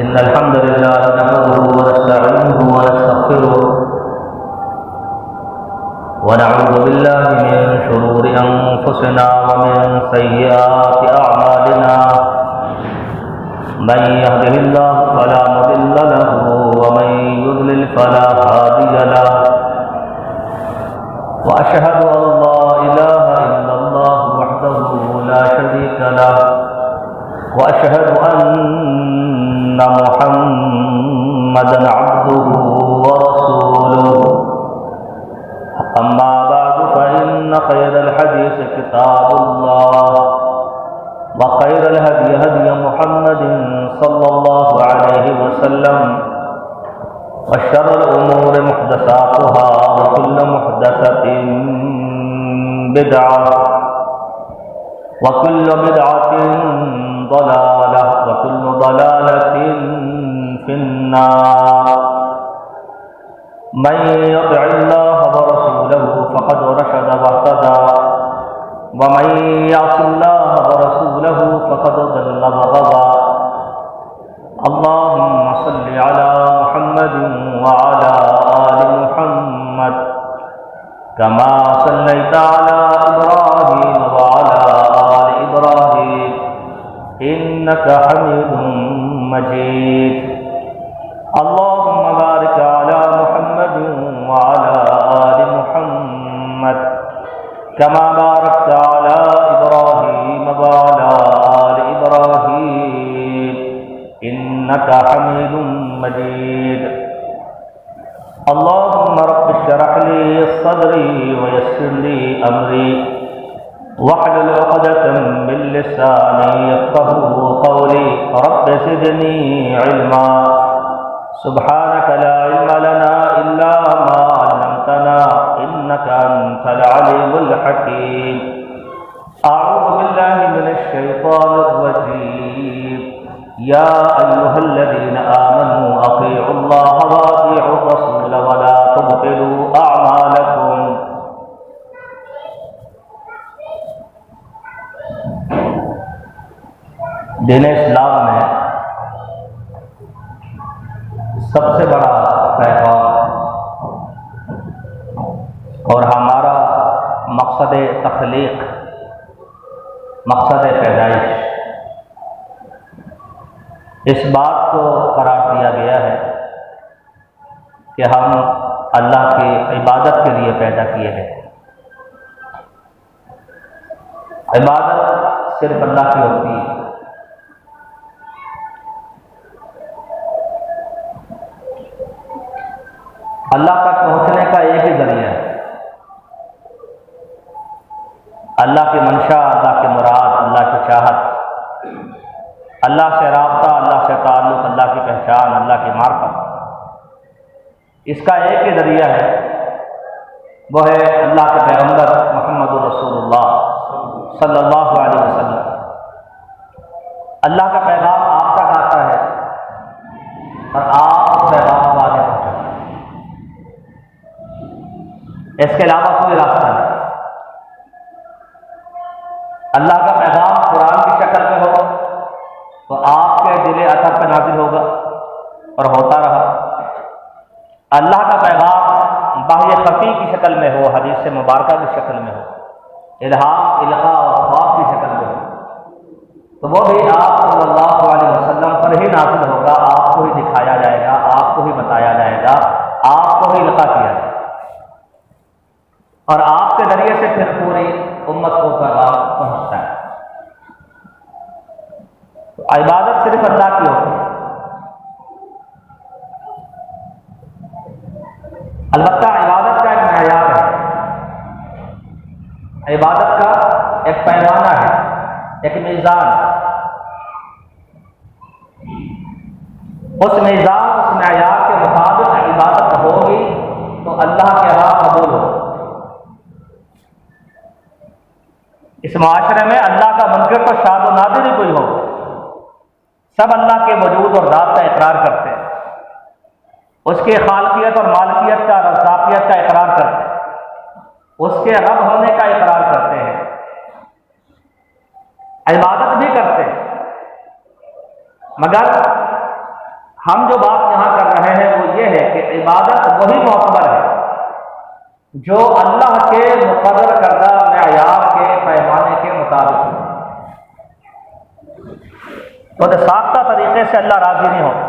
إن الحمد لله نحمده ونستعينه ونستغفره ونعوذ بالله من شرور أنفسنا ومن سيئات أعمالنا من يهده الله فلا مضل له ومن يضلل فلا هادي له وأشهد أن لا إله إلا الله وحده لا شريك له وأشهد أن محمدا عبده ورسوله أما بعد فإن خير الحديث كتاب الله وخير الهدي هدي محمد صلى الله عليه وسلم وشر الأمور محدثاتها وكل محدثة بدعة وكل بدعة ضلالة وكل ضلالة في النار من يطع الله ورسوله فقد رشد واهتدى ومن يعص الله ورسوله فقد ضل وغوى اللهم صل على محمد وعلى آل محمد كما صليت على إبراهيم وعلى آل إبراهيم إنك حميد مجيد اللهم بارك على محمد وعلى آل محمد كما باركت على إبراهيم وعلى آل إبراهيم إنك حميد مجيد اللهم رب اشرح لي صدري ويسر لي أمري واحلل عقدة من لساني يفقهوا قولي رب زدني علما سبحانك لا علم لنا إلا ما علمتنا إنك أنت العليم الحكيم أعوذ بالله من الشيطان الرجيم يا أيها الذين آمنوا أطيعوا الله وأطيعوا الرسول ولا تبطلوا أعمالكم دین اسلام میں سب سے بڑا پیغام اور ہمارا مقصد تخلیق، مقصد پیدائش، اس بات کو قرار دیا گیا ہے کہ ہم اللہ کی عبادت کے لیے پیدا کیے گئے۔ عبادت صرف اللہ کی ہوتی ہے۔ اللہ تک پہنچنے کا ایک ہی ذریعہ ہے، اللہ کی منشا، اللہ کی مراد، اللہ کی چاہت، اللہ سے رابطہ، اللہ سے تعلق، اللہ کی پہچان، اللہ کی معرفت۔ اس کا ایک ہی ذریعہ ہے، وہ ہے اللہ کے پیغمبر محمد رسول اللہ صلی اللہ علیہ وسلم۔ اللہ کا پیغام آپ تک آتا ہے اور آپ اس پیغام کو آگے پہنچاتے ہیں، اس کے علاوہ کوئی راستہ نہیں۔ اللہ کا پیغام قرآن کی شکل میں ہو تو آپ کے دل اطہر پہ نازل ہوگا اور ہوتا رہا۔ اللہ کا پیغام باہر خفی کی شکل میں ہو، حدیث مبارکہ کی شکل میں ہو، الہام، القاء اور خواب کی شکل میں ہو، تو وہ بھی آپ صلی اللہ علیہ وسلم پر ہی نازل ہوگا، آپ کو ہی دکھایا جائے گا، آپ کو ہی بتایا جائے گا، آپ کو ہی القاء کیا جائے گا، اور آپ کے ذریعے سے پھر پوری امت کو پیغام پہنچتا ہے۔ تو عبادت صرف اللہ کی ہوتی ہے۔ البتہ عبادت کا ایک معیار ہے، عبادت کا ایک پیمانہ ہے، ایک میزان۔ اس میزان، اس معیار کے مطابق عبادت ہوگی تو اللہ کے ہاں قبول ہوگی۔ اس معاشرے میں اللہ کا منکر تو شاد و نادر ہی کوئی ہو، سب اللہ کے وجود اور ذات کا اقرار کرتے ہیں، اس کے خالقیت اور مالکیت کا، رزاقیت کا اقرار کرتے ہیں، اس کے رب ہونے کا اقرار کرتے ہیں، عبادت بھی کرتے ہیں، مگر ہم جو بات یہاں کر رہے ہیں وہ یہ ہے کہ عبادت وہی معتبر ہے جو اللہ کے مقرر کردہ معیار کے پیمانے کے مطابق ہو۔ خود ساختہ طریقے سے اللہ راضی نہیں ہوتا۔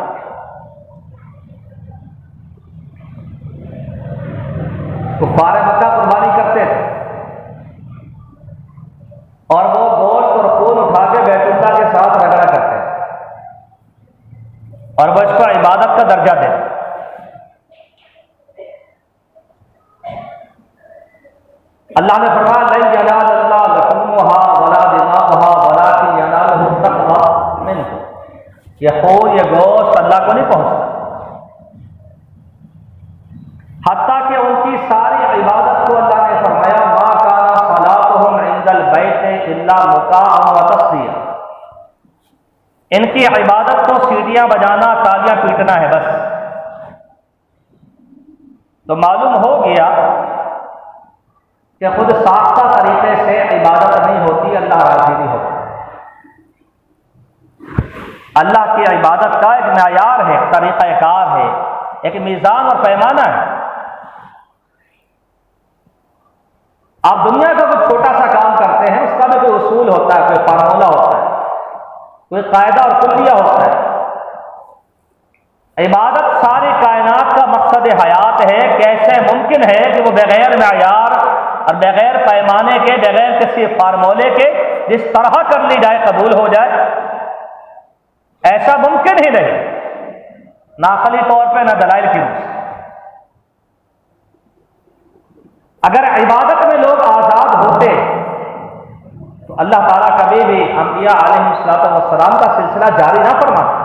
کفار مکہ قربانی کرتے تھے اور وہ گوشت اور خون اٹھا کے بیت اللہ کے ساتھ رگڑا کرتے تھے اور وہ اس کو عبادت کا درجہ دیتے۔ اللہ نے فرمایا لن ینال اللہ لحومها ولا دماؤها ولکن ینالہ التقوی منکم، یہ خون یہ گوشت اللہ کو نہیں پہنچتا، حتیٰ کہ ان کی ساری عبادت کو اللہ نے فرمایا ما کان صلاتهم عند البیت الا مکاء وتصدیہ، ان کی عبادت کو سیٹیاں بجانا تالیاں پیٹنا ہے بس۔ تو معلوم ہو گیا کہ خود ساختہ طریقے سے عبادت نہیں ہوتی، اللہ راضی نہیں ہوتا۔ اللہ کی عبادت کا ایک معیار ہے، ایک طریقہ کار ہے، ایک میزان اور پیمانہ ہے۔ آپ دنیا کا کوئی چھوٹا سا کام کرتے ہیں، اس کا بھی کوئی اصول ہوتا ہے، کوئی فارمولہ ہوتا ہے، کوئی قاعدہ اور کلیہ ہوتا ہے۔ عبادت ساری کائنات کا مقصد حیات ہے، کیسے ممکن ہے کہ وہ بغیر معیار اور بغیر پیمانے کے، بغیر کسی فارمولے کے جس طرح کر لی جائے قبول ہو جائے؟ ایسا ممکن ہی نہیں، نہ عقلی طور پہ نہ دلائل کی روح سے۔ اگر عبادت میں لوگ آزاد ہوتے تو اللہ تعالیٰ کبھی بھی انبیاء علیہ السلام کا سلسلہ جاری نہ فرماتا۔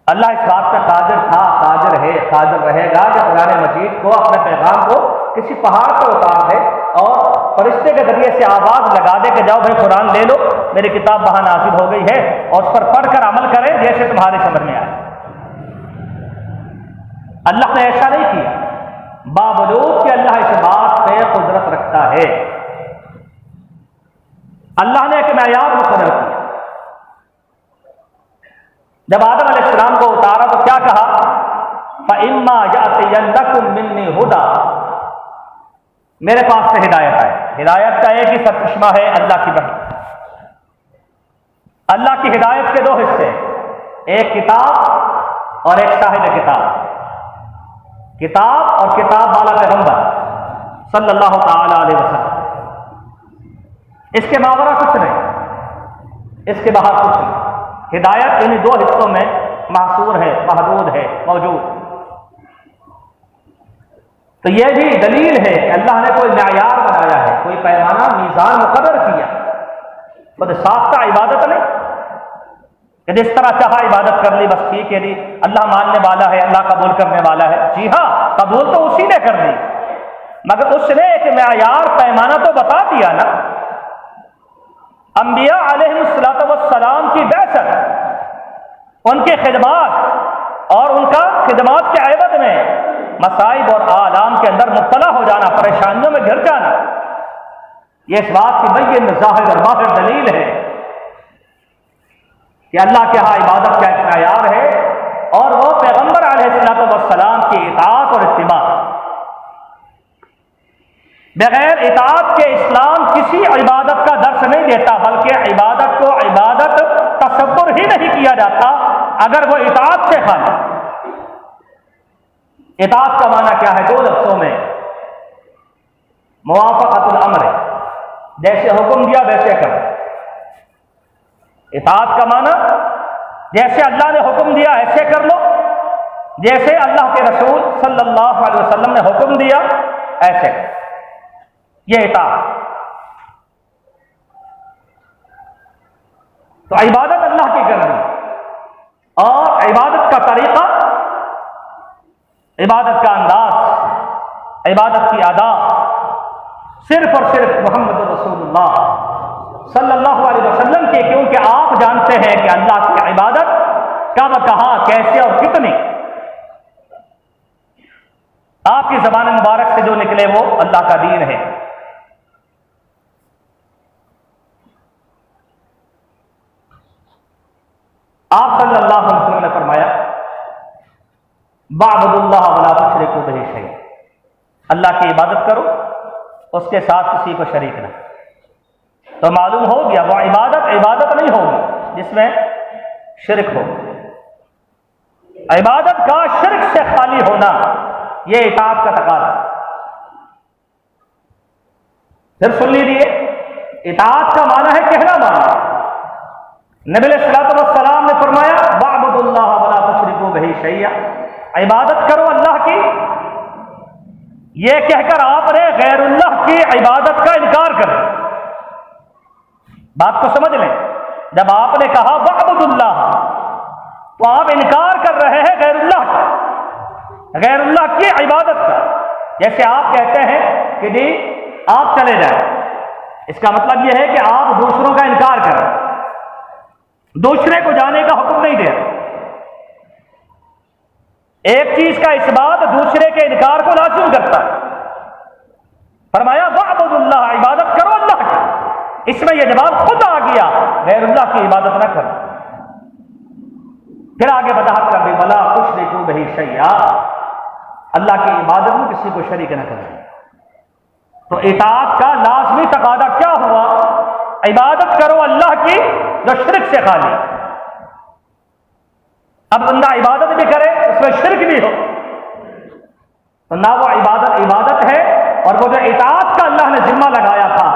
اللہ اس بات پہ قادر تھا، قادر ہے، قادر رہے گا کہ قرآن مجید کو، اپنے پیغام کو کسی پہاڑ پر اتار دے اور فرشتے کے ذریعے سے آواز لگا دے کہ جاؤ بھائی قرآن لے لو، میری کتاب وہاں نازل ہو گئی ہے، اور اس پر پڑھ کر عمل کریں جیسے تمہاری سمجھ میں آئے۔ اللہ نے ایسا نہیں کیا، باوجود کہ اللہ اس بات پہ قدرت رکھتا ہے۔ اللہ نے ایک معیار مقرر کیا۔ جب آدم علیہ السلام کو اتارا تو کیا کہا؟ فَإِمَّا يَأْتِيَنَّكُم مِّنِّي هُدًى، میرے پاس سے ہدایت آئے۔ ہدایت کا ایک ہی سرچشمہ ہے، اللہ کی وحی۔ اللہ کی ہدایت کے دو حصے، ایک کتاب اور ایک صاحب کتاب۔ کتاب اور کتاب والا پیغمبر صلی اللہ تعالی علیہ وسلم، اس کے ماورا کچھ نہیں، اس کے باہر کچھ نہیں۔ ہدایت انہیں دو حصوں میں محصور ہے، محدود ہے، موجود۔ تو یہ بھی دلیل ہے کہ اللہ نے کوئی معیار بنایا ہے، کوئی پیمانہ، میزان مقرر کیا، خود ساختہ عبادت نہیں کہ جس طرح چاہا عبادت کر لی بس ٹھیک ہے جی، اللہ ماننے والا ہے، اللہ قبول کرنے والا ہے۔ جی ہاں، قبول تو اسی نے کر دی، مگر اس نے ایک معیار پیمانہ تو بتا دیا نا۔ انبیاء علیہ السلام کی بعثت، ان کی خدمات اور ان کا خدمات کے عوض میں مصائب اور آلام کے اندر مبتلا ہو جانا، پریشانیوں میں گر جانا، یہ اس بات کی بین ظاہر اور باہر دلیل ہے کہ اللہ کے ہاں عبادت کا ایک معیار ہے، اور وہ پیغمبر علیہ السلام کی اطاعت اور اتباع۔ بغیر اطاعت کے اسلام کسی عبادت کا درس نہیں دیتا، بلکہ عبادت کو عبادت تصور ہی نہیں کیا جاتا اگر وہ اطاعت سے خالی۔ اطاعت کا معنی کیا ہے؟ دو لفظوں میں، موافقت الامر، جیسے حکم دیا ویسے کرو۔ اطاعت کا معنی جیسے اللہ نے حکم دیا ایسے کر لو، جیسے اللہ کے رسول صلی اللہ علیہ وسلم نے حکم دیا ایسے کرو، یہ اطاعت۔ تو عبادت اللہ کی کرنی، اور عبادت کا طریقہ، عبادت کا انداز، عبادت کی ادا صرف اور صرف محمد رسول اللہ صلی اللہ علیہ وسلم کی، کیونکہ آپ جانتے ہیں کہ اللہ کی عبادت کب، کہاں، کیسے اور کتنی۔ آپ کی زبان مبارک سے جو نکلے وہ اللہ کا دین ہے۔ آپ صلی اللہ علیہ وسلم نے فرمایا وَاعْبُدُوا اللَّهَ وَلَا تُشْرِكُوا بِهِ شَيْئًا، اللہ کی عبادت کرو اس کے ساتھ کسی کو شریک نہ۔ تو معلوم ہو گیا وہ عبادت نہیں ہوگی جس میں شرک ہو۔ عبادت کا شرک سے خالی ہونا یہ اطاعت کا تقاضا۔ پھر سن لیجیے، اطاعت کا معنی ہے کہنا معنی۔ نبی علیہ الصلوۃ والسلام نے فرمایا وَاعْبُدُوا اللَّهَ وَلَا تُشْرِكُوا بِهِ شَيْئًا، عبادت کرو اللہ کی، یہ کہہ کر آپ نے غیر اللہ کی عبادت کا انکار کر دیا۔ بات کو سمجھ لیں، جب آپ نے کہا وَاعْبُدُوا اللَّهَ تو آپ انکار کر رہے ہیں غیر اللہ کا، غیر اللہ کی عبادت کا۔ جیسے آپ کہتے ہیں کہ جی آپ چلے جائیں، اس کا مطلب یہ ہے کہ آپ دوسروں کا انکار کریں، دوسرے کو جانے کا حکم نہیں دے۔ ایک چیز کا اثبات دوسرے کے انکار کو لازم کرتا ہے۔ فرمایا وَاعْبُدُوا اللَّهَ، عبادت کرو اللہ کی، اس میں یہ جواب خود آ گیا غیر اللہ کی عبادت نہ کرو۔ پھر آگے وضاحت کر دی وَلَا تُشْرِكُوا بِهِ شَيْئًا، اللہ کی عبادت میں کسی کو شریک نہ کرو۔ تو اطاعت کا لازمی تقاضا کیا ہوا؟ عبادت کرو اللہ کی جو شرک سے خالی۔ اب بندہ عبادت بھی کرے اس میں شرک بھی ہو تو نہ وہ عبادت ہے، اور وہ جو اطاعت کا اللہ نے ذمہ لگایا تھا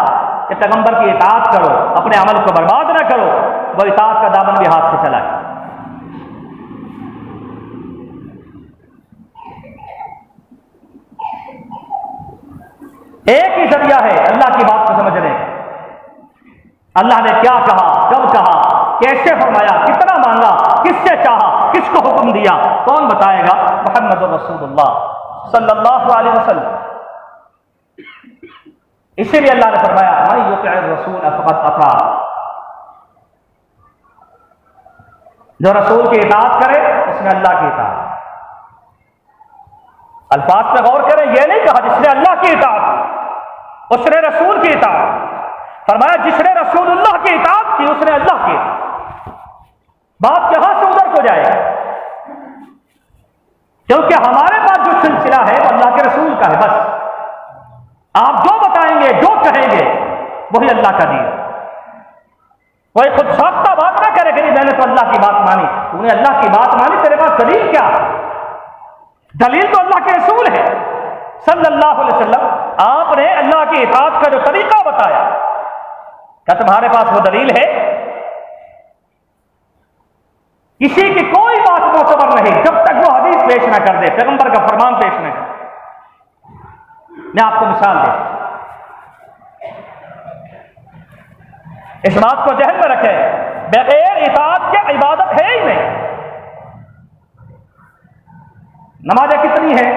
کہ پیغمبر کی اطاعت کرو، اپنے عمل کو برباد نہ کرو، وہ اطاعت کا دامن بھی ہاتھ سے چلا گیا۔ ایک ہی ذریعہ ہے اللہ کی بات کو سمجھنے کا۔ اللہ نے کیا کہا، کب کہا، کیسے فرمایا، کتنا مانگا، کس سے چاہا، کس کو حکم دیا، کون بتائے گا؟ محمد رسول اللہ صلی اللہ علیہ وسلم۔ اسی لیے اللہ نے فرمایا من یطع الرسول فقد اطاع، جو رسول کی اطاعت کرے اس نے اللہ کی اطاعت۔ الفاظ پہ غور کریں، یہ نہیں کہا جس نے اللہ کی اطاعت اس نے رسول کی اطاعت، فرمایا جس نے رسول اللہ کی اطاعت کی اس نے اللہ کی اطاعت۔ بات یہاں سے ادھر کو جائے گا، کیونکہ ہمارے پاس جو سلسلہ ہے وہ اللہ کے رسول کا ہے۔ بس آپ جو بتائیں گے، جو کہیں گے، وہی اللہ کا دین۔ کوئی خود ساختہ بات نہ کرے کہ میں نے تو اللہ کی بات مانی، تو نے اللہ کی بات مانی، تیرے پاس دلیل کیا؟ دلیل تو اللہ کے رسول ہے صلی اللہ علیہ وسلم۔ آپ نے اللہ کی اطاعت کا جو طریقہ بتایا، کیا تمہارے پاس وہ دلیل ہے؟ کسی کی کوئی بات معتبر نہیں جب تک وہ حدیث پیش نہ کر دے، پیغمبر کا فرمان پیش نہ کر۔ میں آپ کو مثال دے، اس بات کو ذہن میں رکھیں، بغیر اطاعت کے عبادت ہے ہی نہیں۔ نمازیں کتنی ہیں؟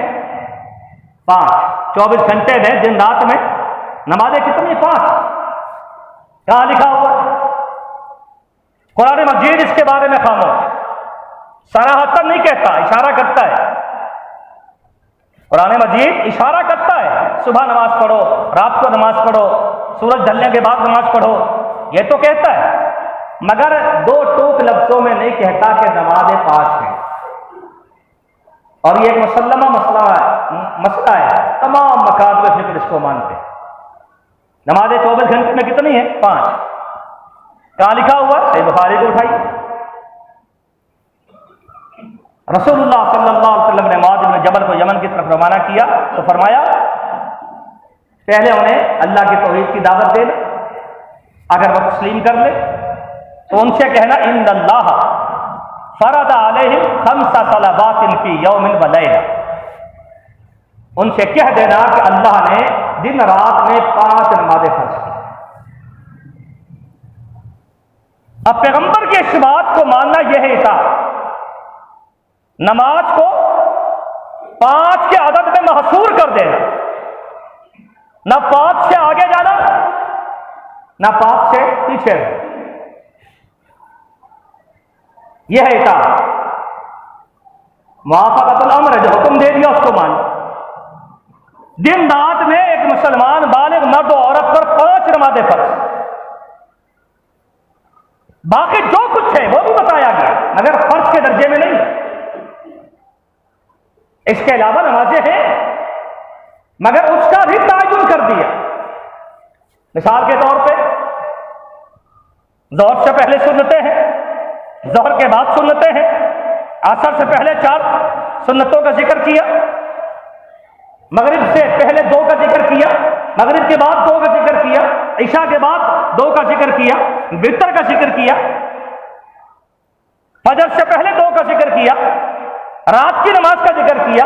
5۔ 24 گھنٹے میں دن رات میں نمازیں کتنی؟ 5۔ کہاں لکھا ہوا؟ قرآن مجید اس کے بارے میں خاموش، صراحتاً نہیں کہتا، اشارہ کرتا ہے۔ قرآن مجید اشارہ کرتا ہے، صبح نماز پڑھو، رات کو نماز پڑھو، سورج ڈھلنے کے بعد نماز پڑھو، یہ تو کہتا ہے، مگر 2 ٹوک لفظوں میں نہیں کہتا کہ نمازیں 5 ہیں۔ اور یہ ایک مسلمہ مسئلہ ہے، تمام مکاتب فکر اس کو مانتے ہیں۔ نمازیں 24 گھنٹے میں کتنی ہیں؟ 5۔ کہاں لکھا ہوا؟ صحیح بخاری کو اٹھائی۔ رسول اللہ صلی اللہ علیہ وسلم نے معاذ بن جبل کو یمن کی طرف روانہ کیا تو فرمایا پہلے انہیں اللہ کی توحید کی دعوت دینا، اگر وہ تسلیم کر لے تو ان سے کہنا ان اللہ فرض علیہم 5 صلوات فی یوم و لیلہ، ان سے کہہ دینا کہ اللہ نے دن رات میں 5 نمازیں فرض کی۔ اب پیغمبر کی اس بات کو ماننا یہ ہے اطاعت، نماز کو 5 کے عدد میں محصور کر دینا، نہ 5 سے آگے جانا نہ 5 سے پیچھے رہنا، یہ ہے اطاعت۔ موافقت الامر ہے، جو حکم دے دیا اس کو مان۔ دن رات میں ایک مسلمان بالغ مرد و عورت پر 5 نمازیں فرض، باقی جو کچھ ہے وہ بھی بتایا گیا، درجے میں نہیں. اس کے علاوہ نمازیں ہیں مگر اس کا بھی تعین کر دیا. مثال کے طور پہ ظہر سے پہلے سنتیں ہیں، ظہر کے بعد سنتیں ہیں، عصر سے پہلے 4 سنتوں کا ذکر کیا، مغرب سے پہلے 2 کا ذکر کیا، مغرب کے بعد 2 کا ذکر کیا، عشاء کے بعد 2 کا ذکر کیا، وتر کا ذکر کیا، فجر سے پہلے 2 کا ذکر کیا، رات کی نماز کا ذکر کیا،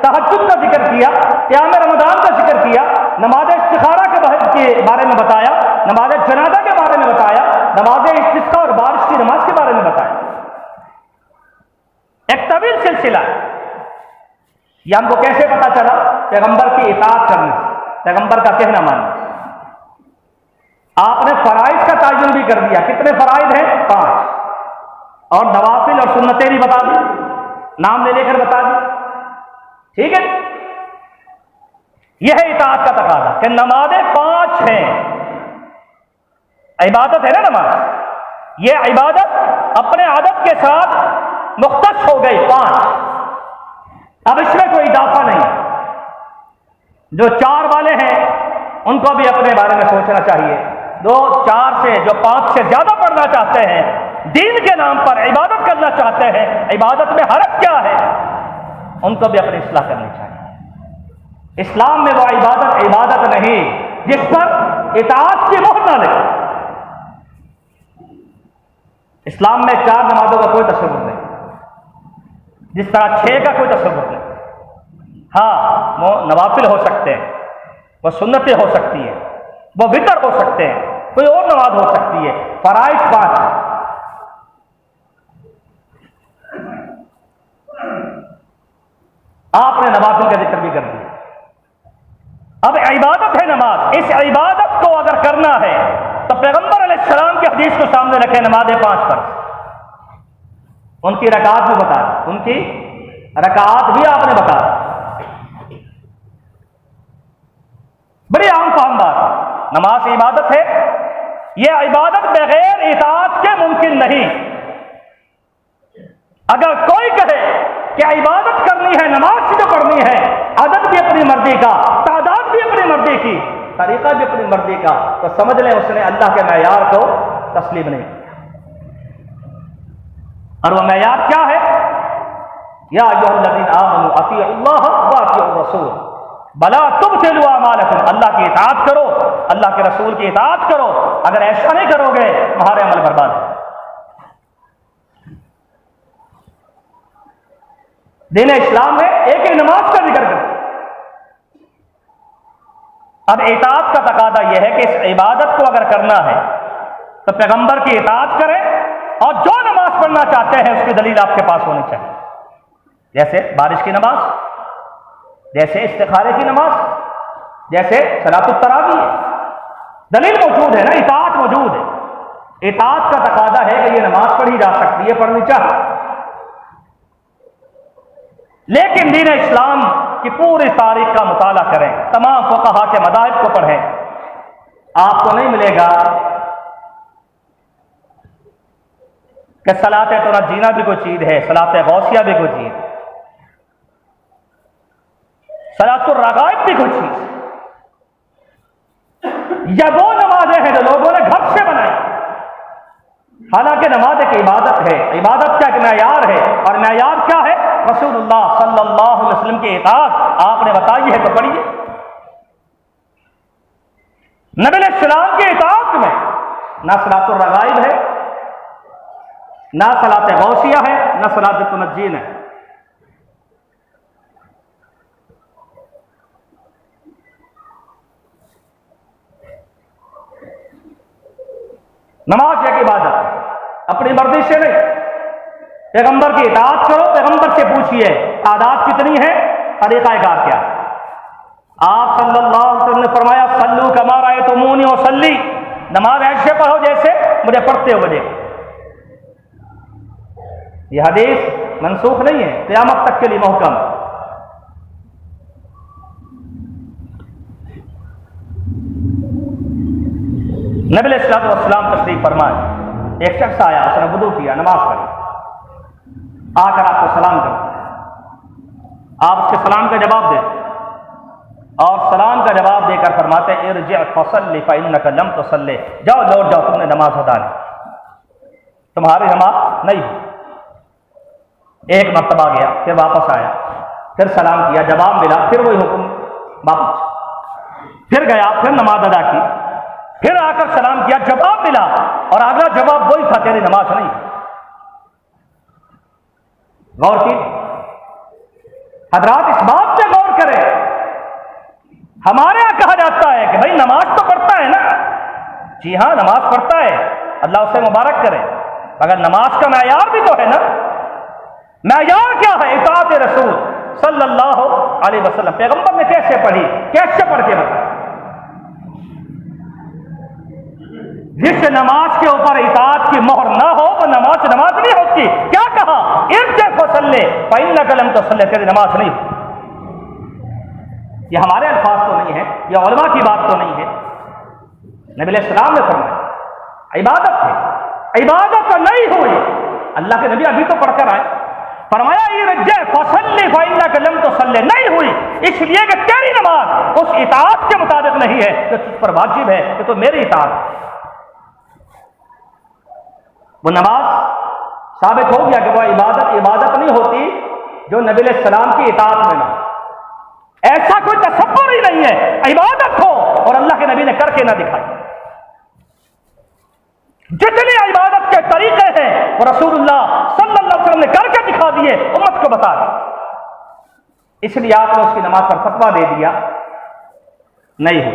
تہجد کا ذکر کیا، قیام رمضان کا ذکر کیا، نماز استخارہ کے بارے میں بتایا، نماز جنازہ کے بارے میں بتایا، نماز استسقاء اور بارش کی نماز کے بارے میں بتایا. ایک طویل سلسلہ ہے. یہ ہم کو کیسے پتا چلا؟ پیغمبر کی اطاعت کرنے سے، پیغمبر کا کہنا ماننے. آپ نے فرائض کا تعین بھی کر دیا. کتنے فرائض ہیں؟ 5. اور نوافل اور سنتیں بھی بتا دی، نام لے کر بتا دی. ٹھیک ہے، یہ ہے اطاعت کا تقاضا کہ نمازیں 5 ہیں. عبادت ہے نا نماز، یہ عبادت اپنے عدد کے ساتھ مختص ہو گئی 5. اب اس میں کوئی اضافہ نہیں. جو 4 والے ہیں ان کو بھی اپنے بارے میں سوچنا چاہیے. 2 4 سے جو 5 سے زیادہ پڑھنا چاہتے ہیں، دین کے نام پر عبادت کرنا چاہتے ہیں، عبادت میں حرج کیا ہے، ان کو بھی اپنی اصلاح کرنی چاہیے. اسلام میں وہ عبادت نہیں جس پر اطاعت کی مہر نہ لگے. اسلام میں 4 نمازوں کا کوئی تصور نہیں، جس طرح 6 کا کوئی تصور نہیں. ہاں وہ نوافل ہو سکتے ہیں، وہ سنتیں ہو سکتی ہیں، وہ وتر ہو سکتے ہیں، کوئی اور نماز ہو سکتی ہے. فرائض 5. آپ نے نوافل کا ذکر بھی کر دیا. اب عبادت ہے نماز. اس عبادت کو اگر کرنا ہے تو پیغمبر علیہ السلام کی حدیث کو سامنے رکھے. نمازیں 5 فرض، ان کی رکعات بھی بتا دی، ان کی رکعات بھی آپ نے بتا دی. بڑی عام فہم بات ہے. نماز عبادت ہے، یہ عبادت بغیر اطاعت کے ممکن نہیں. اگر کوئی کہے کہ عبادت کرنی ہے، نماز جو پڑھنی ہے، عدد بھی اپنی مرضی کا، تعداد بھی اپنی مرضی کی، طریقہ بھی اپنی مرضی کا، تو سمجھ لیں اس نے اللہ کے معیار کو تسلیم نہیں کیا. اور وہ معیار کیا ہے؟ یا ایھا الذین آمنوا اطیعوا اللہ واطیعوا الرسول بلا تبطلوا اعمالکم. اللہ کی اطاعت کرو، اللہ کے رسول کی اطاعت کرو. اگر ایسا نہیں کرو گے تمہارے عمل برباد ہے. دین اسلام میں ایک ہی نماز کا ذکر کریں. اب اطاعت کا تقاضا یہ ہے کہ اس عبادت کو اگر کرنا ہے تو پیغمبر کی اطاعت کریں، اور جو نماز پڑھنا چاہتے ہیں اس کی دلیل آپ کے پاس ہونی چاہیے. جیسے بارش کی نماز، جیسے استخارے کی نماز، جیسے صلاۃ التراویح. دلیل موجود ہے نا، اطاعت موجود ہے. اطاعت کا تقاضا ہے کہ یہ نماز پڑھی جا سکتی ہے، پڑھنی چاہیے. لیکن دین اسلام کی پوری تاریخ کا مطالعہ کریں، تمام فقہا کے مذاہب کو پڑھیں، آپ کو نہیں ملے گا کہ صلاۃ تنجینا بھی کوئی چیز ہے، صلاۃ غوثیہ بھی کوئی چیز ہے، صلاۃ الرغائب بھی کوئی چیز ہے. یا وہ نمازیں ہیں جو لوگوں نے گھر سے بنائی. حالانکہ نماز ایک عبادت ہے، عبادت کا ایک معیار ہے، اور معیار کیا ہے؟ رسول اللہ صلی اللہ علیہ وسلم کی اطاعت. آپ نے بتائی ہے تو پڑھیے. نبی علیہ السلام کی اطاعت میں نہ صلاۃ الرغائب ہے، نہ صلاۃ غوثیہ ہے، نہ صلاۃ تنجین ہے. نماز ایک عبادت ہے، اپنی مرضی سے نہیں. پیغمبر کی اطاعت کرو، پیغمبر سے پوچھئے تعداد کتنی ہے، طریقہ کار کیا. آپ صلی اللہ علیہ وسلم نے فرمایا صلو کما رأیتمونی اصلی. نماز ایسے پڑھو جیسے مجھے پڑھتے ہوئے دیکھو. یہ حدیث منسوخ نہیں ہے، قیامت تک کے لیے محکم. نبی علیہ الصلوۃ والسلام تشریف فرمائے. ایک شخص آیا، اس نے وضو کیا، نماز پڑھی. آ کر آپ کو سلام کرتا ہے، آپ اس کے سلام کا جواب دیتے اور سلام کا جواب دے کر فرماتے ہیں ارجع فصلی فإنک لم تصلی، جاؤ لوٹ جاؤ، تم نے نماز ادا نہیں، تمہاری نماز نہیں ہوئی۔ ایک مرتبہ گیا، پھر واپس آیا، پھر سلام کیا، جواب ملا، پھر وہی حکم واپس، پھر گیا، پھر نماز ادا کی، پھر آ کر سلام کیا، جواب ملا، اور اگلا جواب وہی تھا، تیری نماز نہیں۔ غور کی حضرات، اس بات پہ غور کریں، ہمارے یہاں کہا جاتا ہے کہ بھائی نماز تو پڑھتا ہے نا، جی ہاں نماز پڑھتا ہے، اللہ اسے مبارک کرے، مگر نماز کا معیار بھی تو ہے نا۔ معیار کیا ہے؟ اطاعت رسول صلی اللہ علیہ وسلم، پیغمبر نے کیسے پڑھی، کیسے پڑھ کے بتایا؟ جس نماز کے اوپر اطاعت کی مہر نہ ہو وہ نماز نہیں ہوتی۔ کیا کہا؟ ارجع فصلی فإنک لم تصلی، تیری نماز نہیں ہوتی۔ یہ ہمارے الفاظ تو نہیں ہے، یہ علماء کی بات تو نہیں ہے، نبی علیہ السلام نے فرمایا عبادت ہے، عبادت نہیں ہوئی، اللہ کے نبی ابھی تو پڑھ کر آئے، فرمایا ارجع فصلی فإنک لم تصلی، نہیں ہوئی اس لیے کہ تیری نماز اس اطاعت کے مطابق نہیں ہے جو تجھ پر واجب ہے کہ تو میری اطاعت ہے۔ وہ نماز ثابت ہو گیا کہ وہ عبادت نہیں ہوتی جو نبی علیہ السلام کی اطاعت میں نہ ہو۔ ایسا کوئی تصور ہی نہیں ہے عبادت ہو اور اللہ کے نبی نے کر کے نہ دکھائی۔ جتنی عبادت کے طریقے ہیں وہ رسول اللہ صلی اللہ علیہ وسلم نے کر کے دکھا دیے، امت کو بتا دی، اس لیے آپ نے اس کی نماز پر فتویٰ دے دیا نہیں ہو،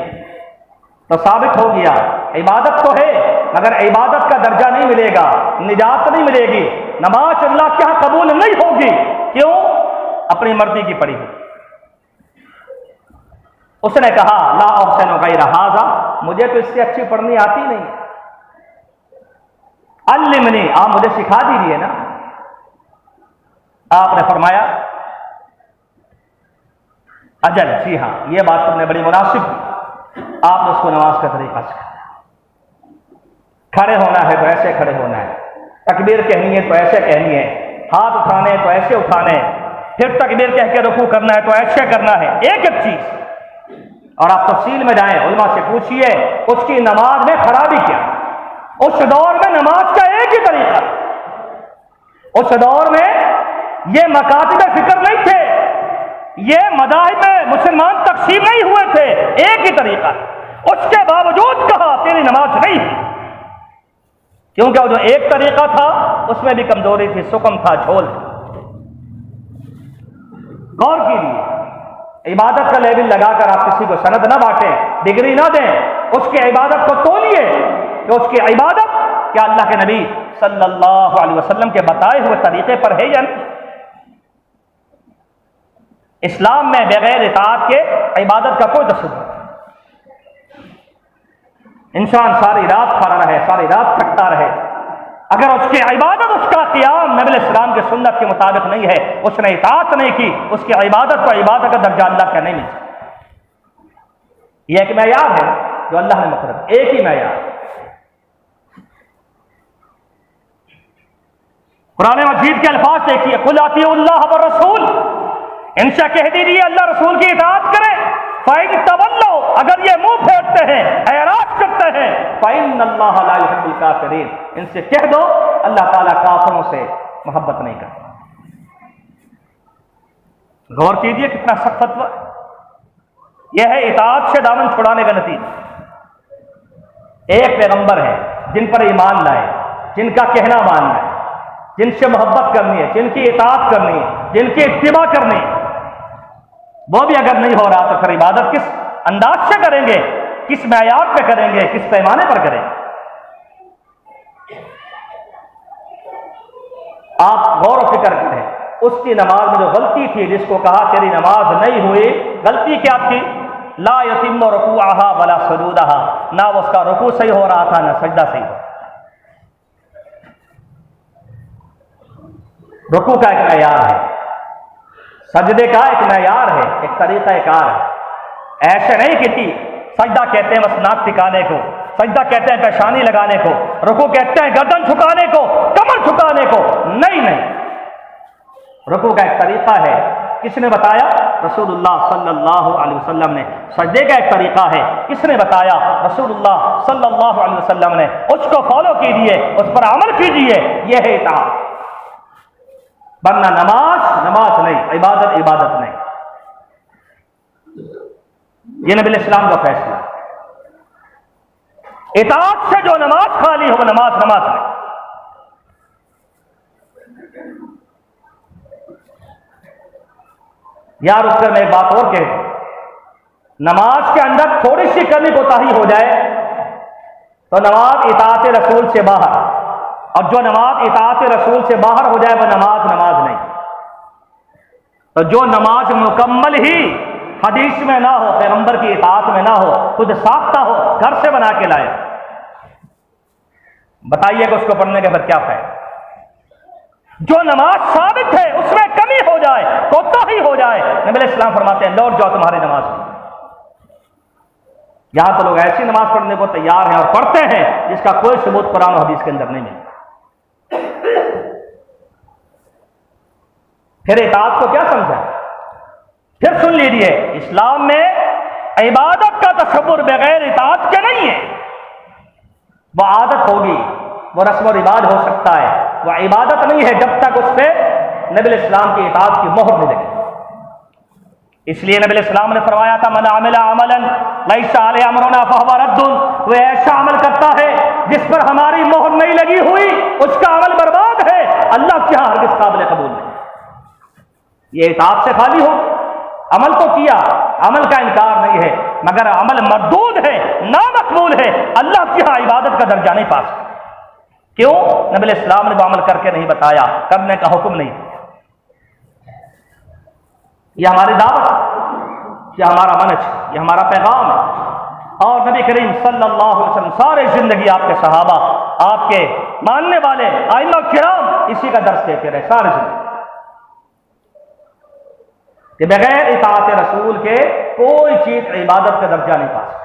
تو ثابت ہو گیا عبادت تو ہے مگر عبادت کا درجہ نہیں ملے گا، نجات نہیں ملے گی، نماز اللہ کے یہاں قبول نہیں ہوگی۔ کیوں؟ اپنی مرضی کی پڑھی ہوئی۔ اس نے کہا لا احسن غیر ھذا، مجھے تو اس سے اچھی پڑھنی آتی نہیں، علمنی، آپ مجھے سکھا دیجیے نا۔ آپ نے فرمایا اجل، جی ہاں یہ بات تم نے بڑی مناسب کی، آپ نے اس کو نماز کا طریقہ سکھایا، کھڑے ہونا ہے تو ایسے کھڑے ہونا ہے، تکبیر کہنی ہے تو ایسے کہنی ہے، ہاتھ اٹھانے تو ایسے اٹھانے، پھر تکبیر کہہ کے رکوع کرنا ہے تو ایسے کرنا ہے، ایک ایک چیز۔ اور آپ تفصیل میں جائیں، علماء سے پوچھئے اس کی نماز میں خرابی کیا؟ اس دور میں نماز کا ایک ہی طریقہ، اس دور میں یہ مکاتب فکر نہیں تھے، یہ مذاہب مسلمان تقسیم نہیں ہوئے تھے، ایک ہی طریقہ، اس کے باوجود کہا تیری نماز نہیں ہے، کیونکہ وہ جو ایک طریقہ تھا اس میں بھی کمزوری تھی، سکم تھا، جھول تھا۔ غور کیجیے، عبادت کا لیبل لگا کر آپ کسی کو سند نہ بانٹیں، ڈگری نہ دیں، اس کی عبادت کو تولیے کہ اس کی عبادت کیا اللہ کے نبی صلی اللہ علیہ وسلم کے بتائے ہوئے طریقے پر ہے یا نہیں۔ اسلام میں بغیر اطاعت کے عبادت کا کوئی تصور نہیں۔ انسان ساری رات کھڑا رہے، ساری رات تھکتا رہے، اگر اس کی عبادت، اس کا قیام نبی علیہ السلام کے سنت کے مطابق نہیں ہے، اس نے اطاعت نہیں کی، اس کی عبادت کو عبادت کا درجہ اللہ کا نہیں مل سکتا۔ یہ ایک معیار ہے جو اللہ نے مقرر، ایک ہی معیار۔ قرآن مجید کے الفاظ دیکھیے، قل اطیعوا اللہ والرسول، ان سے کہہ دیجیے اللہ رسول کی اطاعت کرے، فَإِن تَوَلَّوْا، اگر یہ منہ پھیرتے ہیں، اعراض کرتے ہیں، فَإِنَّ اللَّهَ لَا يُحِبُّ الْكَافِرِينَ، ان سے کہہ دو اللہ تعالیٰ کافروں سے محبت نہیں کرتا۔ غور کیجئے کتنا سخت فتویٰ، یہ ہے اطاعت سے دامن چھڑانے کا نتیجہ۔ ایک پیغمبر ہے جن پر ایمان لائے، جن کا کہنا ماننا ہے، جن سے محبت کرنی ہے، جن کی اطاعت کرنی ہے، جن کی اتباع کرنی ہے، وہ بھی اگر نہیں ہو رہا تو پھر عبادت کس انداز سے کریں گے، کس معیار پہ کریں گے، کس پیمانے پر کریں گے؟ آپ غور و فکر کریں، اس کی نماز میں جو غلطی تھی، جس کو کہا تیری نماز نہیں ہوئی، غلطی کیا تھی؟ لا یتم رکوعہا ولا سجودہا، نہ اس کا رکوع صحیح ہو رہا تھا، نہ سجدہ صحیح ہو رہا تھا۔ رکوع کا ایک معیار ہے، سجدے کا ایک معیار ہے، ایک طریقہ کار ہے، ایسے نہیں کسی سجدہ کہتے ہیں بس ناک ٹکانے کو، سجدہ کہتے ہیں پیشانی لگانے کو، رکوع کہتے ہیں گردن جھکانے کو، کمر جھکانے کو، نہیں نہیں، رکوع کا ایک طریقہ ہے، کس نے بتایا؟ رسول اللہ صلی اللہ علیہ وسلم نے۔ سجدے کا ایک طریقہ ہے، کس نے بتایا؟ رسول اللہ صلی اللہ علیہ وسلم نے۔ اس کو فالو کیجیے، اس پر عمل کیجیے، یہ ہے اطاعت۔ ورنہ نماز نماز نہیں، عبادت عبادت نہیں۔ یہ نبی علیہ السلام کا فیصلہ۔ اطاعت سے جو نماز خالی ہو وہ نماز نماز نہیں۔ یار اس پر میں ایک بات اور کہہ دوں، نماز کے اندر تھوڑی سی کمی کوتاہی ہو جائے تو نماز اطاعت رسول سے باہر، اور جو نماز اطاعت رسول سے باہر ہو جائے وہ نماز نماز نہیں۔ تو جو نماز مکمل ہی حدیث میں نہ ہو، پیغمبر کی اطاعت میں نہ ہو، خود ساختہ ہو، گھر سے بنا کے لائے، بتائیے کہ اس کو پڑھنے کے بعد کیا فائدہ؟ جو نماز ثابت ہے اس میں کمی ہو جائے، کوتاہی ہو جائے، نبی علیہ السلام فرماتے ہیں لوٹ جاؤ تمہاری نماز میں۔ یہاں تو لوگ ایسی نماز پڑھنے کو تیار ہیں اور پڑھتے ہیں جس کا کوئی ثبوت قرآن و حدیث کے اندر نہیں ملتا۔ پھر اطاعت کو کیا سمجھا؟ پھر سن لیجیے، اسلام میں عبادت کا تصور بغیر اطاعت کے نہیں ہے۔ وہ عادت ہوگی، وہ رسم و رواج ہو سکتا ہے، وہ عبادت نہیں ہے جب تک اس پہ نبی علیہ السلام کی اطاعت کی مہر نہیں لگے۔ اس لیے نبی علیہ السلام نے فرمایا تھا من عمل عملا لیس علیہ امرنا فہو رد، وہ ایسا عمل کرتا ہے جس پر ہماری مہر نہیں لگی ہوئی، اس کا عمل برباد ہے، اللہ کے ہاں ہرگز قابل قبول نہیں۔ یہ اطاعت سے خالی ہو، عمل تو کیا، عمل کا انکار نہیں ہے، مگر عمل مردود ہے، نامقبول ہے، اللہ کی ہاں عبادت کا درجہ نہیں پا سکتا۔ کیوں؟ نبی علیہ السلام نے وہ عمل کر کے نہیں بتایا، کرنے کا حکم نہیں۔ یہ ہماری دعوت، یہ ہمارا منہج، یہ ہمارا پیغام ہے۔ اور نبی کریم صلی اللہ علیہ وسلم سارے زندگی آپ کے صحابہ، آپ کے ماننے والے ائمہ کرام اسی کا درس دیتے رہے سارے زندگی، کہ بغیر اطاعت رسول کے کوئی چیز عبادت کا درجہ نہیں پا سکتی۔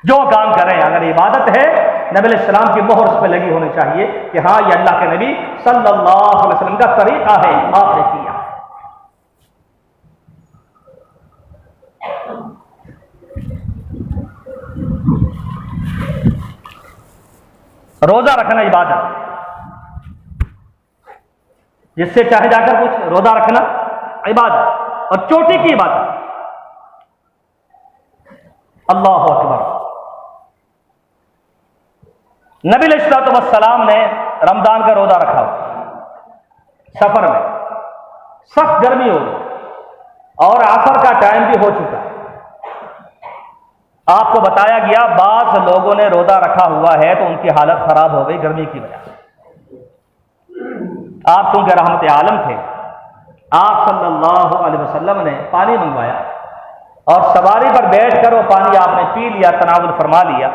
جو کام کریں اگر عبادت ہے، نبی علیہ السلام کی مہر اس پہ لگی ہونی چاہیے کہ ہاں یہ اللہ کے نبی صلی اللہ علیہ وسلم کا طریقہ ہے، آپ نے کیا۔ روزہ رکھنا عبادت، جس سے چاہے جا کر کچھ، روزہ رکھنا عبادت، اور چوٹی کی عبادت۔ اللہ اکبر۔ نبی علیہ السلام نے رمضان کا روزہ رکھا، سفر میں سخت گرمی ہو گئی اور عصر کا ٹائم بھی ہو چکا۔ آپ کو بتایا گیا بعض لوگوں نے روزہ رکھا ہوا ہے تو ان کی حالت خراب ہو گئی گرمی کی وجہ سے۔ آپ کیونکہ رحمت عالم تھے، آپ صلی اللہ علیہ وسلم نے پانی منگوایا اور سواری پر بیٹھ کر وہ پانی آپ نے پی لیا، تناول فرما لیا،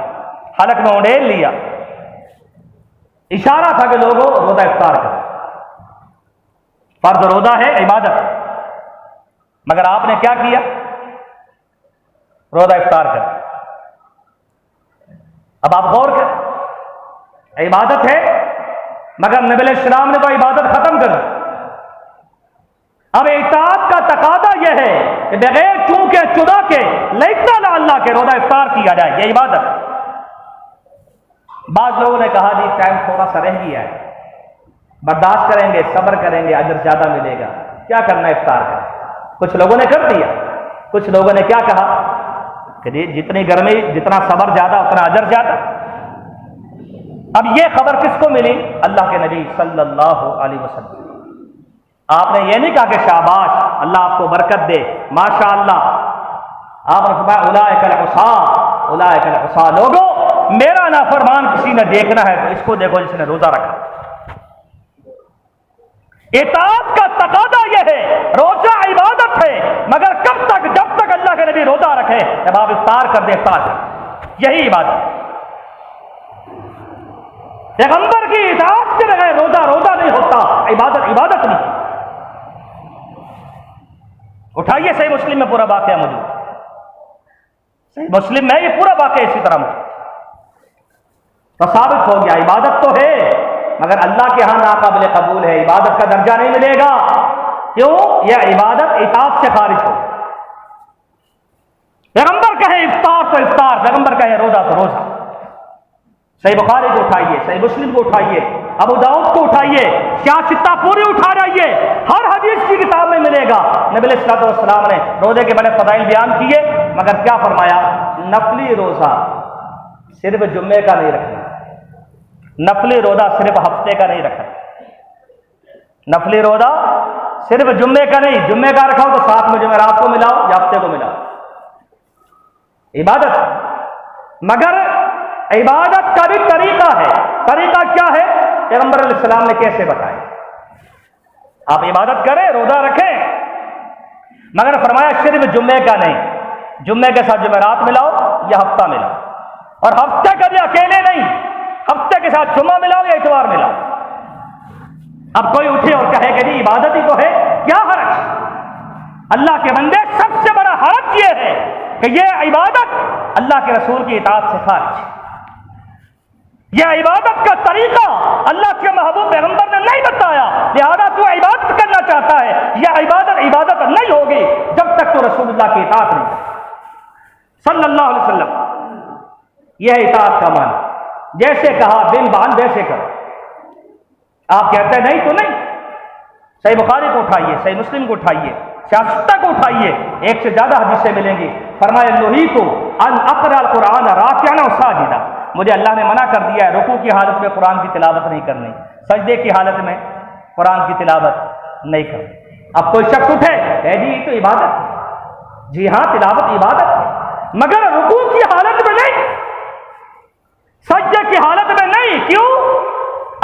حلق میں اونڈیل لیا۔ اشارہ تھا کہ لوگوں روزہ افطار کریں، فرض روزہ ہے، عبادت، مگر آپ نے کیا کیا؟ روزہ افطار کریں۔ اب آپ غور کریں، عبادت ہے مگر نبی علیہ السلام نے تو عبادت ختم کر دی۔ اب اطاعت کا تقاضا یہ ہے کہ بغیر چونکے چدا کے لیتا لا اللہ کے روزہ افطار کیا جائے، یہ عبادت۔ بعض لوگوں نے کہا جی ٹائم تھوڑا سا رہ گیا ہے، برداشت کریں گے، صبر کریں گے، اجر زیادہ ملے گا، کیا کرنا افطار کریں۔ کچھ لوگوں نے کر دیا، کچھ لوگوں نے کیا کہا کہ جی جتنی گرمی جتنا صبر زیادہ اتنا اجر زیادہ۔ اب یہ خبر کس کو ملی؟ اللہ کے نبی صلی اللہ علیہ وسلم۔ آپ نے یہ نہیں کہا کہ شاباش اللہ آپ کو برکت دے، ماشاء اللہ، آپ نے فرمایا اولئک العصاة، اولئک العصاة، لوگوں میرا نافرمان کسی نے دیکھنا ہے تو اس کو دیکھو جس نے روزہ رکھا۔ اطاعت کا تقاضا یہ ہے، روزہ عبادت ہے مگر کب تک؟ جب تک اللہ کے نبی روزہ رکھے، جب آپ افطار کر دیں افطار کر، یہی عبادت۔ پیغمبر کی اطاعت کے بغیر روزہ روزہ نہیں ہوتا، عبادت عبادت نہیں۔ اٹھائیے صحیح مسلم میں پورا واقعہ موجود، صحیح مسلم میں یہ پورا واقعہ اسی طرح موجود، تو ثابت ہو گیا عبادت تو ہے مگر اللہ کے ہاں ناقابل قبول ہے، عبادت کا درجہ نہیں ملے گا۔ کیوں؟ یہ عبادت اطاعت سے خارج ہو۔ پیغمبر کہے افطار تو افطار، پیغمبر کہے روزہ تو روزہ۔ صحیح بخاری کو اٹھائیے، صحیح مسلم کو اٹھائیے، ابو داؤد کو اٹھائیے، سیاستہ پوری اٹھا رہیے، ہر حدیث کی کتاب میں ملے گا۔ نبی علیہ الصلوۃ والسلام نے روزے کے بڑے فضائل بیان کیے، مگر کیا فرمایا؟ نفلی روزہ صرف جمعے کا نہیں رکھنا، نفلی روزہ صرف ہفتے کا نہیں رکھنا، نفلی روزہ صرف جمعے کا نہیں، جمعے کا رکھاؤ تو ساتھ میں جمعرات کو ملاؤ یا ہفتے کو ملاؤ، عبادت۔ مگر عبادت کا بھی طریقہ ہے، طریقہ کیا ہے؟ پیغمبر علیہ السلام نے کیسے بتایا؟ آپ عبادت کریں، روزہ رکھیں، مگر فرمایا صرف جمعے کا نہیں، جمعے کے ساتھ جمعرات ملاؤ یا ہفتہ ملاؤ، اور ہفتے کا بھی اکیلے نہیں، ہفتے کے ساتھ جمعہ ملاؤ یا اتوار ملاؤ۔ اب کوئی اٹھے اور کہے کہ جی عبادت ہی تو ہے، کیا حرج؟ اللہ کے بندے سب سے بڑا حرج یہ ہے کہ یہ عبادت اللہ کے رسول کی اطاعت سے خارج ہے، یہ عبادت کا طریقہ اللہ کے محبوب پیغمبر نے نہیں بتایا، لہذا تو عبادت کرنا چاہتا ہے، یہ عبادت نہیں ہوگی جب تک تو رسول اللہ کی اطاعت نہیں کرے صلی اللہ علیہ وسلم۔ یہ ہے اطاعت کا معنی، جیسے کہا دل بان ویسے کرو۔ آپ کہتے ہیں نہیں تو نہیں، صحیح بخاری کو اٹھائیے، صحیح مسلم کو اٹھائیے، سیاستہ کو اٹھائیے، ایک سے زیادہ حدیثیں ملیں گی۔ فرمایا نہیت ان اقرأ القرآن راکعا و ساجدا، مجھے اللہ نے منع کر دیا ہے رکوع کی حالت میں قرآن کی تلاوت نہیں کرنی، سجدے کی حالت میں قرآن کی تلاوت نہیں کرنی۔ اب کوئی شخص اٹھے کہ جی یہ تو عبادت ہے، جی ہاں تلاوت عبادت ہے، مگر رکوع کی حالت میں نہیں، سجدے کی حالت میں نہیں۔ کیوں؟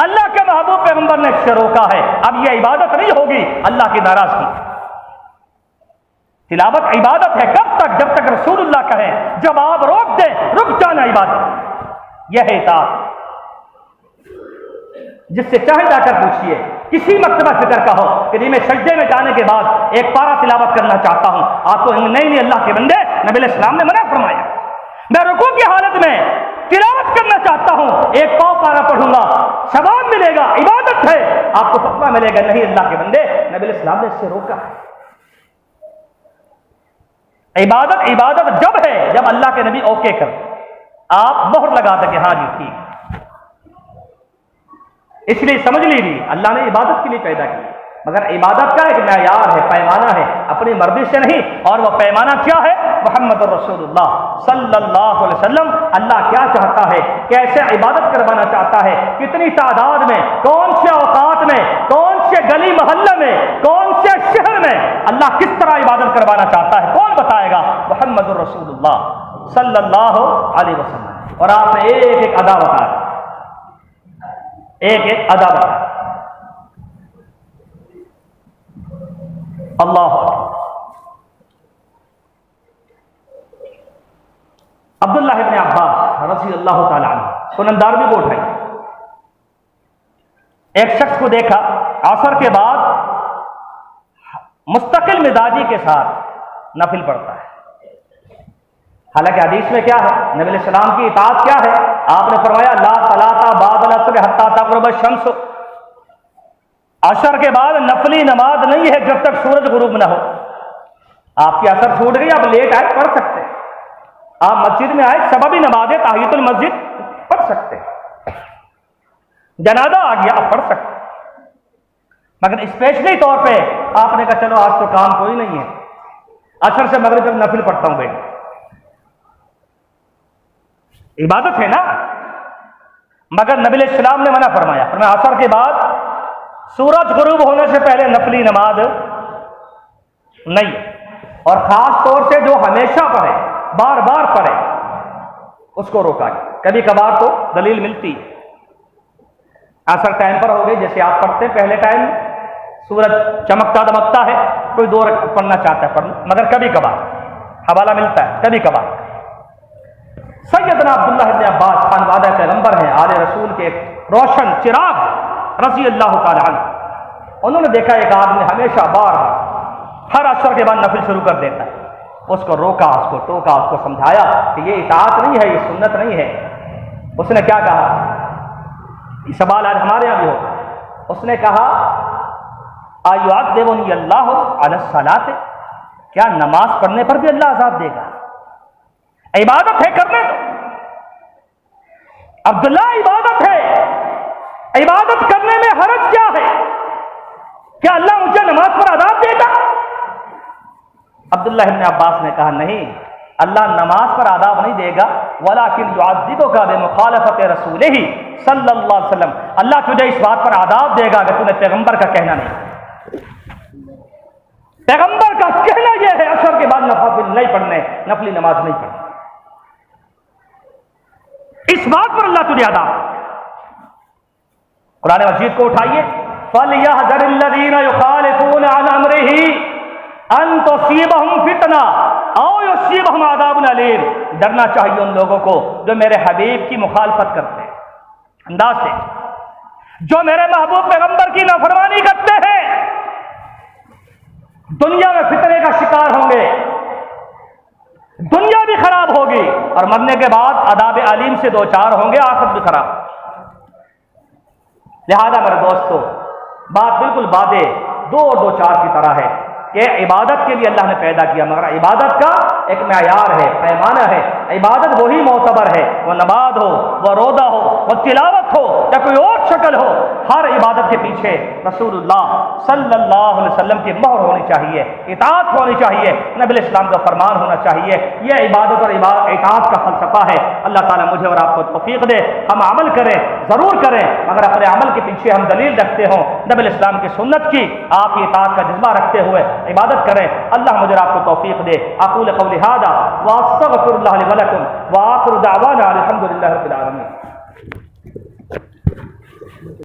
اللہ کے محبوب پیغمبر نے اسے روکا ہے، اب یہ عبادت نہیں ہوگی اللہ کی ناراضگی۔ تلاوت عبادت ہے کب تک؟ جب تک رسول اللہ کہے، جب آپ روک دیں رک جانا عبادت، یہ ہے اطاعت۔ جس سے چاہے جا کر پوچھیے، کسی مرتبہ فکر کا ہو کہ جی میں سجدے میں جانے کے بعد ایک پارہ تلاوت کرنا چاہتا ہوں، آپ کو نہیں اللہ کے بندے، نبی علیہ السلام نے منع فرمایا۔ میں رکوع کی حالت میں تلاوت کرنا چاہتا ہوں، ایک پاؤ پارہ پڑھوں گا، ثواب ملے گا، عبادت ہے، آپ کو فتویٰ ملے گا نہیں اللہ کے بندے، نبی علیہ السلام نے اس سے روکا ہے۔ عبادت جب ہے جب اللہ کے نبی اوکے کر، آپ مہر لگا دیں کہ ہاں جی ٹھیک، اس لیے سمجھ لیجیے اللہ نے عبادت کے لیے پیدا کی، مگر عبادت کا ایک معیار ہے، پیمانہ ہے، اپنی مرضی سے نہیں، اور وہ پیمانہ کیا ہے؟ محمد رسول اللہ صلی اللہ علیہ وسلم۔ اللہ کیا چاہتا ہے، کیسے عبادت کروانا چاہتا ہے، کتنی تعداد میں، کون سے اوقات میں، کون سے گلی محلے میں، کون سے شہر میں اللہ کس طرح عبادت کروانا چاہتا ہے، کون بتائے گا؟ محمد رسول اللہ صلی اللہ علیہ وسلم۔ اور آپ نے ایک ایک ادا بتایا، ایک ایک ادا بتایا۔ اللہ عبداللہ ابن عباس رضی اللہ تعالی عنہ، سنن دارمی کو اٹھائی، ایک شخص کو دیکھا عصر کے بعد مستقل مزاجی کے ساتھ نفل پڑھتا ہے، حالانکہ حدیث میں کیا ہے، نبی علیہ السلام کی اطاعت کیا ہے؟ آپ نے فرمایا لا صلاۃ بعد العصر حتی تغرب الشمس، عصر کے بعد نفلی نماز نہیں ہے جب تک سورج غروب نہ ہو۔ آپ کی عصر چھوٹ گئی، آپ لیٹ آئے پڑھ سکتے ہیں، آپ مسجد میں آئے سببی نماز تحیۃ المسجد پڑھ سکتے ہیں، جنازہ آ گیا آپ پڑھ سکتے ہیں، مگر اسپیشلی طور پہ آپ نے کہا چلو آج تو کام کوئی نہیں ہے، عصر سے مغرب تک نفل پڑھتا ہوں بھائی، عبادت ہے نا، مگر نبی علیہ السلام نے منع فرمایا، عصر کے بعد سورج غروب ہونے سے پہلے نفلی نماز نہیں، اور خاص طور سے جو ہمیشہ پڑھے، بار بار پڑھے، اس کو روکا گیا۔ کبھی کبھار تو دلیل ملتی، عصر ٹائم پر ہو گئی جیسے آپ پڑھتے ہیں پہلے ٹائم سورج چمکتا دمکتا ہے، کوئی 2 رکعت پڑھنا چاہتا ہے پڑھنا، مگر کبھی کبھار حوالہ ملتا ہے، کبھی کبھار۔ سیدنا عبداللہ ابن عباس خانوادہ پیغمبر ہیں، آل رسول کے روشن چراغ رضی اللہ تعالی عنہ، انہوں نے دیکھا ایک آدمی ہمیشہ بار ہر عصر کے بعد نفل شروع کر دیتا ہے، اس کو روکا، اس کو ٹوکا، اس کو سمجھایا کہ یہ اطاعت نہیں ہے، یہ سنت نہیں ہے۔ اس نے کیا کہا؟ یہ سوال آج ہمارے یہاں بھی ہوگا. اس نے کہا ایعذبنی اللہ علی الصلاۃ، کیا نماز پڑھنے پر بھی اللہ عذاب دے گا؟ عبادت ہے، کرنے دو. عبداللہ عبادت ہے، عبادت کرنے میں حرج کیا ہے؟ کیا اللہ مجھے نماز پر عذاب دے گا؟ عبداللہ ابن عباس نے کہا نہیں، اللہ نماز پر عذاب نہیں دے گا، ولیکن یعذبک بمخالفت رسولہ صلی اللہ علیہ وسلم، اللہ تجھے اس بات پر عذاب دے گا کہ تو نے پیغمبر کا کہنا نہیں. پیغمبر کا کہنا یہ ہے عصر کے بعد نفل نہیں پڑھنے، نفلی نماز نہیں پڑھنے، اس بات پر اللہ تجھے عذاب. قرآن مجید کو اٹھائیے، فَلْيَحْذَرِ الَّذِينَ يُخَالِفُونَ عَنْ أَمْرِهِ أَن تُصِيبَهُمْ فِتْنَةٌ أَوْ يُصِيبَهُمْ عَذَابٌ أَلِيمٌ. ڈرنا چاہیے ان لوگوں کو جو میرے حبیب کی مخالفت کرتے ہیں، انداز سے جو میرے محبوب پیغمبر کی نافرمانی کرتے ہیں، دنیا میں فتنے کا شکار ہوں گے، دنیا بھی خراب ہوگی اور مرنے کے بعد عذاب علیم سے دوچار ہوں گے، آخرت بھی خراب. لہذا میرے دوستو، بات بالکل بادے دو اور دو چار کی طرح ہے کہ عبادت کے لیے اللہ نے پیدا کیا، مگر عبادت کا ایک معیار ہے، پیمانہ ہے. عبادت وہی معتبر ہے، وہ نماز ہو، وہ روزہ ہو، وہ تلاوت ہو یا کوئی اور شکل ہو، ہر عبادت کے پیچھے رسول اللہ صلی اللہ علیہ وسلم کی مہر ہونی چاہیے، اطاعت ہونی چاہیے، نبی اسلام کا فرمان ہونا چاہیے. یہ عبادت اور اطاعت کا فلسفہ ہے. اللہ تعالیٰ مجھے اور آپ کو توفیق دے، ہم عمل کریں، ضرور کریں، مگر اپنے عمل کے پیچھے ہم دلیل رکھتے ہوں نبی اسلام کی سنت کی، آپ کی اطاعت کا جذبہ رکھتے ہوئے عبادت کریں. اللہ مجھے آپ کو توفیق دے. اقول قولی ھذا واستغفر اللہ لی ولکم وآخر دعوانا الحمد للہ رب العالمین.